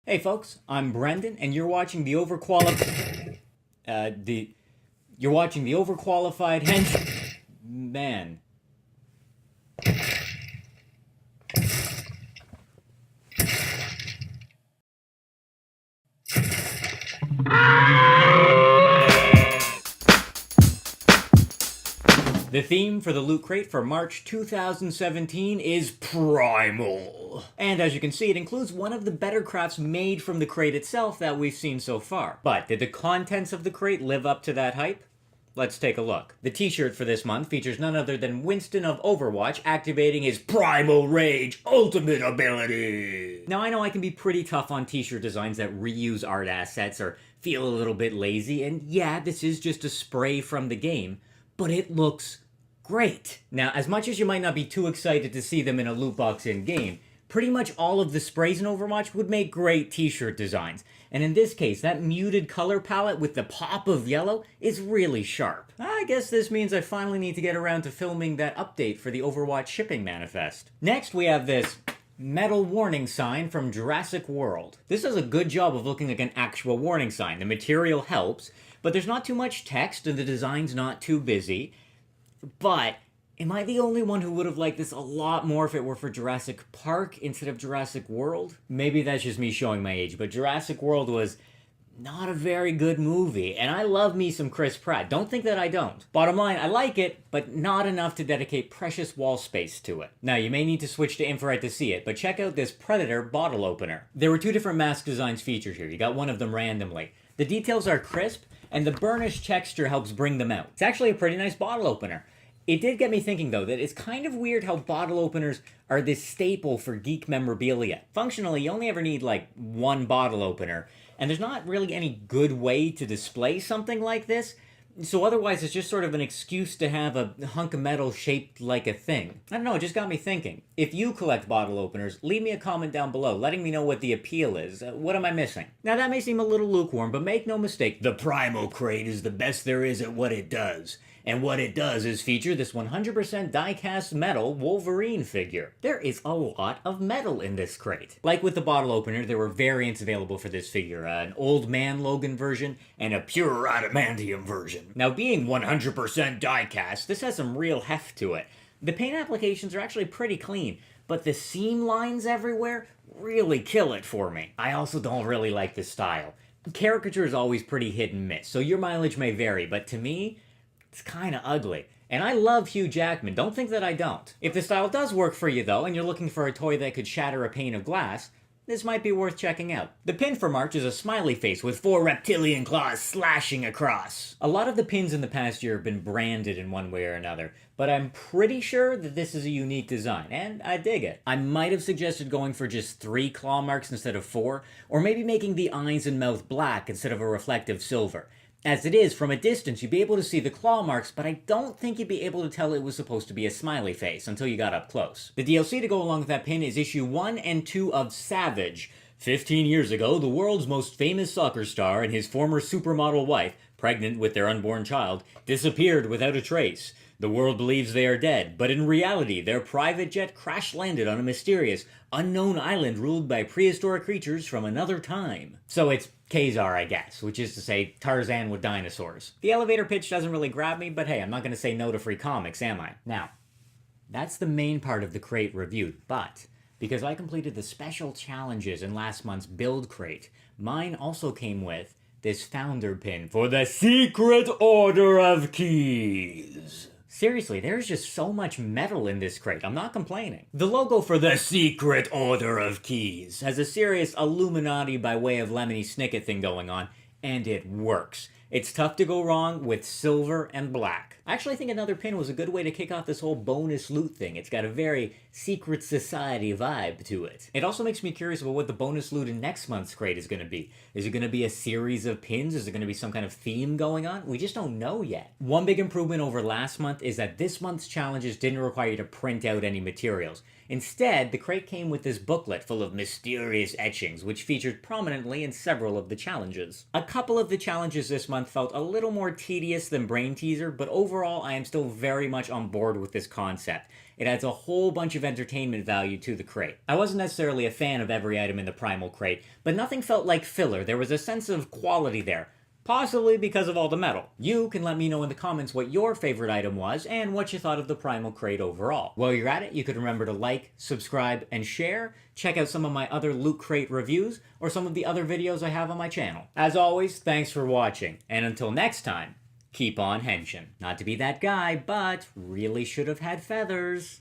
Hey folks, I'm Brendan, and you're watching the Overqualified Henchman. The theme for the Loot Crate for March 2017 is Primal. And as you can see, it includes one of the better crafts made from the crate itself that we've seen so far. But did the contents of the crate live up to that hype? Let's take a look. The t-shirt for this month features none other than Winston of Overwatch activating his Primal Rage ultimate ability. Now I know I can be pretty tough on t-shirt designs that reuse art assets or feel a little bit lazy, and yeah, this is just a spray from the game, but it looks great. Now, as much as you might not be too excited to see them in a loot box in-game, pretty much all of the sprays in Overwatch would make great t-shirt designs. And in this case, that muted color palette with the pop of yellow is really sharp. I guess this means I finally need to get around to filming that update for the Overwatch shipping manifest. Next, we have this metal warning sign from Jurassic World. This does a good job of looking like an actual warning sign. The material helps, but there's not too much text and the design's not too busy. But am I the only one who would have liked this a lot more if it were for Jurassic Park instead of Jurassic World? Maybe that's just me showing my age, but Jurassic World was not a very good movie, and I love me some Chris Pratt. Don't think that I don't. Bottom line, I like it, but not enough to dedicate precious wall space to it. Now, you may need to switch to infrared to see it, but check out this Predator bottle opener. There were two different mask designs featured here. You got one of them randomly. The details are crisp, and the burnished texture helps bring them out. It's actually a pretty nice bottle opener. It did get me thinking, though, that it's kind of weird how bottle openers are this staple for geek memorabilia. Functionally, you only ever need, like, one bottle opener, and there's not really any good way to display something like this, so otherwise it's just sort of an excuse to have a hunk of metal shaped like a thing. I don't know, it just got me thinking. If you collect bottle openers, leave me a comment down below, letting me know what the appeal is. What am I missing? Now that may seem a little lukewarm, but make no mistake, the Primal Crate is the best there is at what it does. And what it does is feature this 100% die-cast metal Wolverine figure. There is a lot of metal in this crate. Like with the bottle opener, there were variants available for this figure, an old man Logan version and a pure adamantium version. Now being 100% die-cast, this has some real heft to it. The paint applications are actually pretty clean, but the seam lines everywhere really kill it for me. I also don't really like the style. Caricature is always pretty hit and miss, so your mileage may vary, but to me, it's kinda ugly. And I love Hugh Jackman, don't think that I don't. If the style does work for you though, and you're looking for a toy that could shatter a pane of glass, this might be worth checking out. The pin for March is a smiley face with 4 reptilian claws slashing across. A lot of the pins in the past year have been branded in one way or another, but I'm pretty sure that this is a unique design, and I dig it. I might have suggested going for just 3 claw marks instead of 4, or maybe making the eyes and mouth black instead of a reflective silver. As it is, from a distance, you'd be able to see the claw marks, but I don't think you'd be able to tell it was supposed to be a smiley face until you got up close. The DLC to go along with that pin is issue 1 and 2 of Savage. 15 years ago, the world's most famous soccer star and his former supermodel wife, pregnant with their unborn child, disappeared without a trace. The world believes they are dead, but in reality, their private jet crash-landed on a mysterious, unknown island ruled by prehistoric creatures from another time. So it's Kazar, I guess, which is to say Tarzan with dinosaurs. The elevator pitch doesn't really grab me, but hey, I'm not going to say no to free comics, am I? Now, that's the main part of the crate reviewed, but because I completed the special challenges in last month's build crate, mine also came with this founder pin for the Secret Order of Keys. Seriously, there's just so much metal in this crate, I'm not complaining. The logo for the Secret Order of Keys has a serious Illuminati by way of Lemony Snicket thing going on, and it works. It's tough to go wrong with silver and black. I actually think another pin was a good way to kick off this whole bonus loot thing. It's got a very secret society vibe to it. It also makes me curious about what the bonus loot in next month's crate is going to be. Is it going to be a series of pins? Is it going to be some kind of theme going on? We just don't know yet. One big improvement over last month is that this month's challenges didn't require you to print out any materials. Instead, the crate came with this booklet full of mysterious etchings, which featured prominently in several of the challenges. A couple of the challenges this month felt a little more tedious than Brain Teaser, but overall I am still very much on board with this concept. it adds a whole bunch of entertainment value to the crate. I wasn't necessarily a fan of every item in the Primal crate, but nothing felt like filler. There was a sense of quality there. Possibly because of all the metal. You can let me know in the comments what your favorite item was and what you thought of the Primal crate overall. While you're at it, you could remember to like, subscribe, and share. Check out some of my other Loot Crate reviews or some of the other videos I have on my channel. As always, thanks for watching, and until next time, keep on henching. Not to be that guy, but really should have had feathers.